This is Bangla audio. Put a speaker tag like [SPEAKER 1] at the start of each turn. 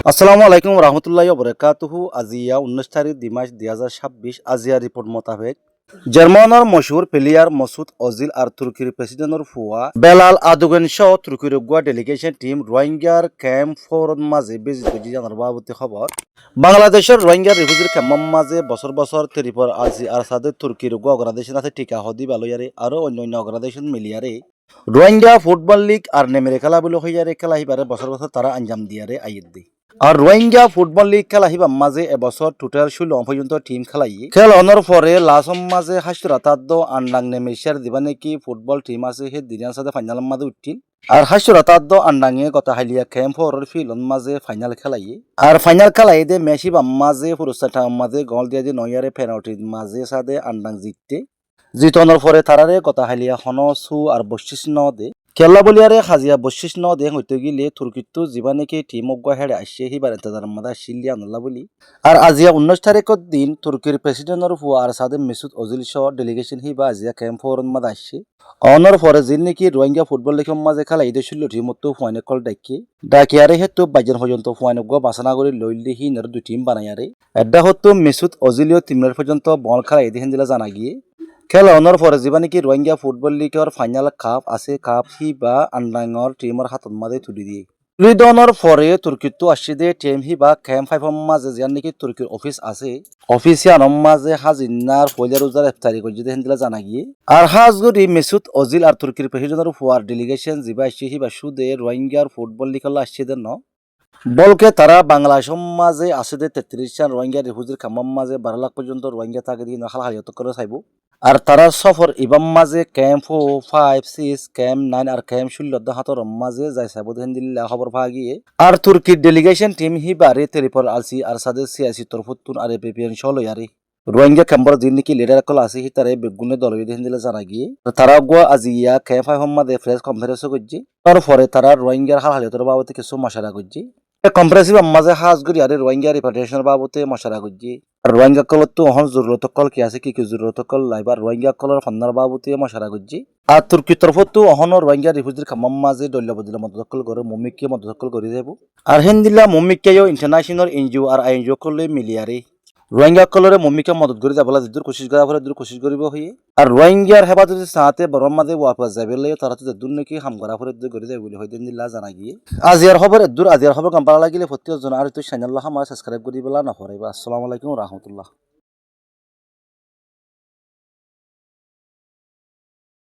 [SPEAKER 1] আসসালামু আলাইকুম রহমতুল্লাহি বরকাতুহু। আজিয়া 19 তারিখ 2 মার্চ 2026। আজিয়া রিপোর্ট মোতাবেক জার্মানের মশহুর প্লেয়ার মসুদ অজিল আর তুর্কির প্রেসিডেন্টর ফুয়া বেলাল আদোগান সহ তুর্কির গুয়া ডেলিগেশন টিম রোহিঙ্গার ক্যাম্প ফোরন মাঝে বেজি বেজি জানার বাবতি খবর বাংলাদেশের রোহিঙ্গা রিফিউজির ক্যাম্পের মাঝে বছর বছর তেরিপর আজি আর সাদে তুর্কির গুয়া অর্গানাইজেশন আছে টিকা হদি বালয়ারে আরো অন্যান্য অর্গানাইজেশন মিলিয়ারে রোহিঙ্গা ফুটবল লিগ আর নেমেরে খেলা বলে হইয়ারে খেলা হিবারে বছর বছর তারা আঞ্জাম দিয়ারে আইয়ের দি আর রোহিঙ্গা ফুটবল লিগ খেলা হিবা মাঝে এবছর টোটাল 16 পর্যন্ত টিম খেলাই খেল অনর পরে লাসম মাঝে হাসুরাতাদ্দ আন্ডাং নেমেশিয়ার দিবা নাকি ফুটবল টিম আছে হে দিনার সাথে ফাইনাল মাঝে উঠিল আর হাসুরাতাদ্দ আন্ডাঙে গত হাইলিয়া ক্যাম্প ফোরের ফিলন মাঝে ফাইনাল খেলাই আর ফাইনাল খেলাই দে মেসি বাম মাঝে পুরস্কার মাঝে গল দিয়া যে নয়ারে পেনাল্টির মাঝে সাদে আন্ডাং জিততে জিতনের পরে তারারে গত হাইলিয়া হন সু আর বশিস ন দে খেলা বলিয়ারে হাজিয়া বশিস ন দে হইতে গিলে তুর্কিতো যিবা নাকি টিম অগ্য হেড়ে আসছে হিবার এন্তাজার মাদা শিলিয়া নল্লা বলি আর আজিয়া 19 তারিখের দিন তুর্কির প্রেসিডেন্টর ফুয়া আর সাদে মেসুদ অজিল সহ ডেলিগেশন হিবা আজিয়া ক্যাম্প ফোরন মাদা আসছে অনর পরে যিন নাকি রোহিঙ্গা ফুটবল লেখম মাঝে খেলা ইদে ছিল টিমতো ফুয়ানে কল ডাকিয়ারে হেতু বাজন পর্যন্ত ফুয়ানে গো বাসনা করে লইলি হি নের দুই টিম বানাইয়ারে এডা হতো মেসুদ অজিলিও টিমের পর্যন্ত বল খেলা ইদে হেন্দিলা জানা গিয়ে খেলা অনর পরে যিবা নাকি রোহিঙ্গা ফুটবল লিগের ফাইনাল কাপ আছে কাপ হি বা আন্ডাঙর টিমের হাতত মাঝে তুলি দিয়ে তুলি দনের পরে তুর্কিতো আসছে দে টিম হি বা ক্যাম্প ফাইভর মাঝে যার নাকি তুর্কির অফিস আছে অফিসিয়ানর মাঝে হাজিনার পয়লা রোজার ইফতারি করে যদি হেন্দিলা জানা গিয়ে আর হাজগুড়ি মেসুদ অজিল আর তুর্কির প্রেসিডেন্টের ফুয়ার ডেলিগেশন যিবা আসছে হিবা সুদে রোহিঙ্গার ফুটবল লিগের আসছে দেন বলকে তারা বাংলাদেশ মাঝে আছে দে 33 জন রোহিঙ্গা রিফিউজির খামাম মাঝে 12 লাখ পর্যন্ত রোহিঙ্গা থাকে দিয়ে নখাল হারিয়ত করে চাইব আর তারা সফর ইবাম মাঝে ক্যাম্প 4, 5, 6 ক্যাম্প 9 আর ক্যাম্প 16 হাতর মাঝে যাই চাইব দেন দিল্লা খবর ভাগিয়ে আর তুর্কির ডেলিগেশন টিম হিবারে তেরিপর আলসি আর সাদে সিয়াসি তরফতুন আর এপিপিএন সলো ইয়ারে রোহিঙ্গা ক্যাম্পর যিনি নাকি লিডার কল আছে হি তারে বেগুনে দলই দেন দিলে জানা গিয়ে তারা গো আজি ইয়া ক্যাম্প 5 মাঝে ফ্রেশ কনফারেন্স করছি তারপরে তারা রোহিঙ্গার হাল হালিয়তর বাবদে কিছু মশারা করছি কম্প্রেসিভ মাঝে হাজগুড়ি আর রোহিঙ্গা রিপার্টেশনের বাবদে মশারা করছি আর রোহিঙ্গা কলর তো অহন জরুরত কল কি আছে কি কি জরুরত কল লাইবার রোহিঙ্গা কলর ফান্নার বাবদে মশারা করছি আর তুর্কি তরফতো অহন রোহিঙ্গা রিফিউজির খামাম মাঝে দলীয় বদলে মদদকল করে মমিককে মদদকল করে যাব আর হেন্দিল্লা মমিককেও ইন্টারন্যাশনাল এনজিও আর আইএনজিও করলে মিলিয়ারে রোহিঙ্গা কলরে মমিকে মদত করে যাবলা দূর কোশিশ করা পরে দূর কোশিশ করিব হয়ে আর রোহিঙ্গার হেফাজতে সাথে বরম মাঝে ওয়াপস যাবে তারা তো দূর নাকি হাম করা পরে দূর করে যাবে বলে হয়তো দিল্লা জানা গিয়ে আজিয়ার খবর দূর আজিয়ার খবর কাম পালা লাগিলে প্রত্যেকজন আর তো চ্যানেল আমার সাবস্ক্রাইব করি বেলা না হরাইবা। আসসালামু আলাইকুম রহমতুল্লাহ।